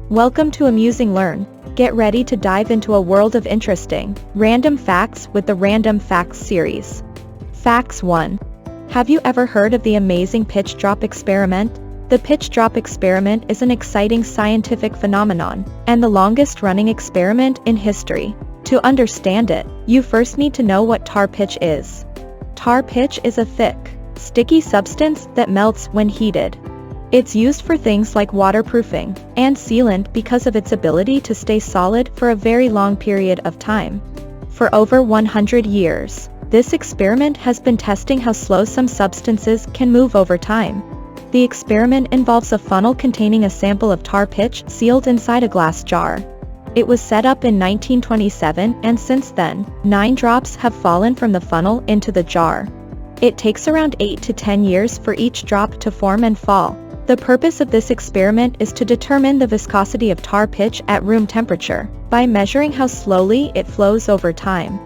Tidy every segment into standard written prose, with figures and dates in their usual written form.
Welcome to Amusing Learn. Get ready to dive into a world of interesting, random facts with the Random Facts series. Facts 1. Have you ever heard of the amazing pitch drop experiment? The pitch drop experiment is an exciting scientific phenomenon, and the longest-running experiment in history. To understand it, you first need to know what tar pitch is. Tar pitch is a thick, sticky substance that melts when heated. It's used for things like waterproofing and sealant because of its ability to stay solid for a very long period of time. For over 100 years, this experiment has been testing how slow some substances can move over time. The experiment involves a funnel containing a sample of tar pitch sealed inside a glass jar. It was set up in 1927, and since then, 9 drops have fallen from the funnel into the jar. It takes around 8 to 10 years for each drop to form and fall. The purpose of this experiment is to determine the viscosity of tar pitch at room temperature, by measuring how slowly it flows over time.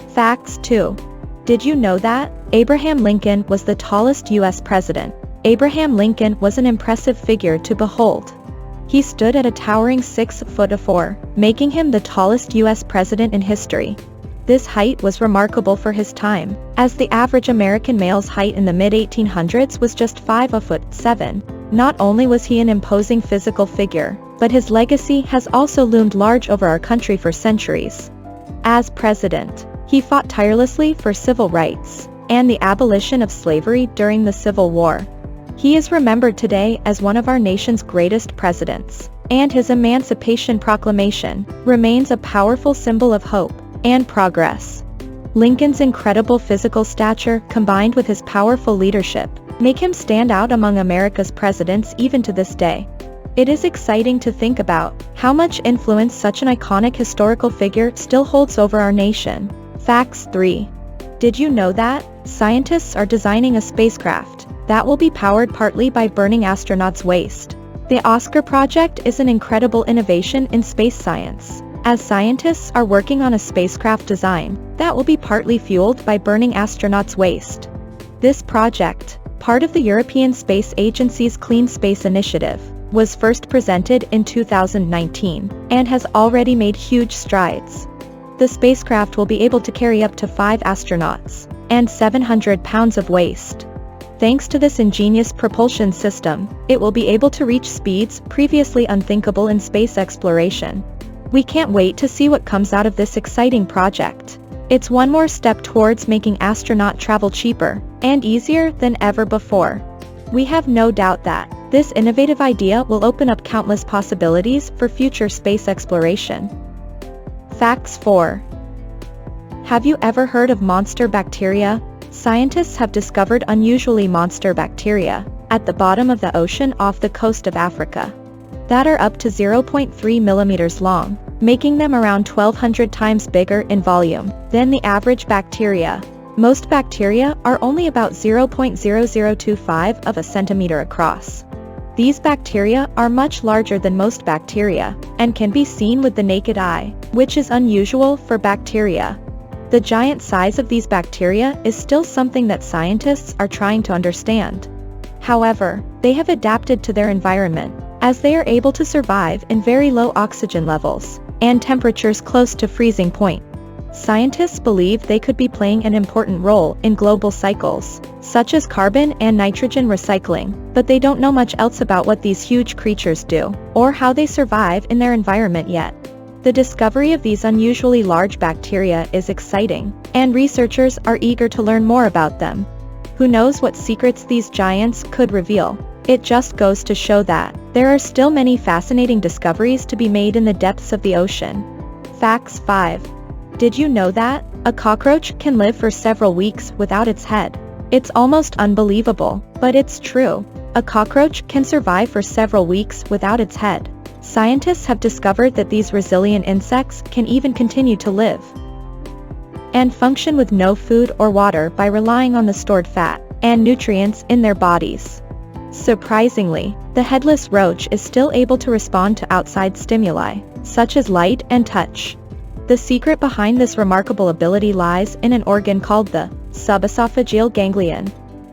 Facts 2. Did you know that Abraham Lincoln was the tallest U.S. president? Abraham Lincoln was an impressive figure to behold. He stood at a towering 6'4", making him the tallest U.S. president in history. This height was remarkable for his time, as the average American male's height in the mid-1800s was just 5'7". Not only was he an imposing physical figure, but his legacy has also loomed large over our country for centuries. As president, he fought tirelessly for civil rights and the abolition of slavery during the Civil War. He is remembered today as one of our nation's greatest presidents, and his Emancipation Proclamation remains a powerful symbol of hope and progress. Lincoln's incredible physical stature combined with his powerful leadership make him stand out among America's presidents even to this day. It is exciting to think about how much influence such an iconic historical figure still holds over our nation. Facts 3. Did you know that scientists are designing a spacecraft that will be powered partly by burning astronauts' waste? The Oscar project is an incredible innovation in space science, as scientists are working on a spacecraft design that will be partly fueled by burning astronauts' waste. This project, part of the European Space Agency's Clean Space Initiative, was first presented in 2019 and has already made huge strides. The spacecraft will be able to carry up to 5 astronauts and 700 pounds of waste. Thanks to this ingenious propulsion system, it will be able to reach speeds previously unthinkable in space exploration. We can't wait to see what comes out of this exciting project. It's one more step towards making astronaut travel cheaper and easier than ever before. We have no doubt that this innovative idea will open up countless possibilities for future space exploration. Facts 4. Have you ever heard of monster bacteria? Scientists have discovered unusually monster bacteria at the bottom of the ocean off the coast of Africa that are up to 0.3 millimeters long, making them around 1,200 times bigger in volume than the average bacteria. Most bacteria are only about 0.0025 of a centimeter across. These bacteria are much larger than most bacteria and can be seen with the naked eye, which is unusual for bacteria. The giant size of these bacteria is still something that scientists are trying to understand. However, they have adapted to their environment, as they are able to survive in very low oxygen levels and temperatures close to freezing point. Scientists believe they could be playing an important role in global cycles, such as carbon and nitrogen recycling, but they don't know much else about what these huge creatures do, or how they survive in their environment yet. The discovery of these unusually large bacteria is exciting, and researchers are eager to learn more about them. Who knows what secrets these giants could reveal? It just goes to show that there are still many fascinating discoveries to be made in the depths of the ocean. Facts 5. Did you know that a cockroach can live for several weeks without its head? It's almost unbelievable, but it's true. A cockroach can survive for several weeks without its head. Scientists have discovered that these resilient insects can even continue to live and function with no food or water by relying on the stored fat and nutrients in their bodies. Surprisingly, the headless roach is still able to respond to outside stimuli, such as light and touch. The secret behind this remarkable ability lies in an organ called the subesophageal ganglion.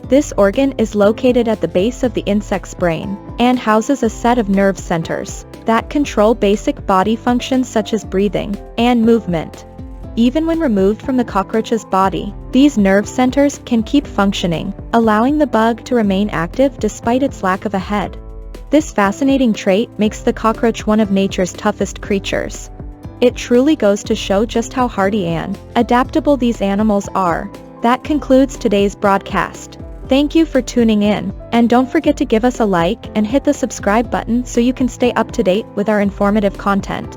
This organ is located at the base of the insect's brain, and houses a set of nerve centers that control basic body functions such as breathing and movement. Even when removed from the cockroach's body, these nerve centers can keep functioning, allowing the bug to remain active despite its lack of a head. This fascinating trait makes the cockroach one of nature's toughest creatures. It truly goes to show just how hardy and adaptable these animals are. That concludes today's broadcast. Thank you for tuning in, and don't forget to give us a like and hit the subscribe button so you can stay up to date with our informative content.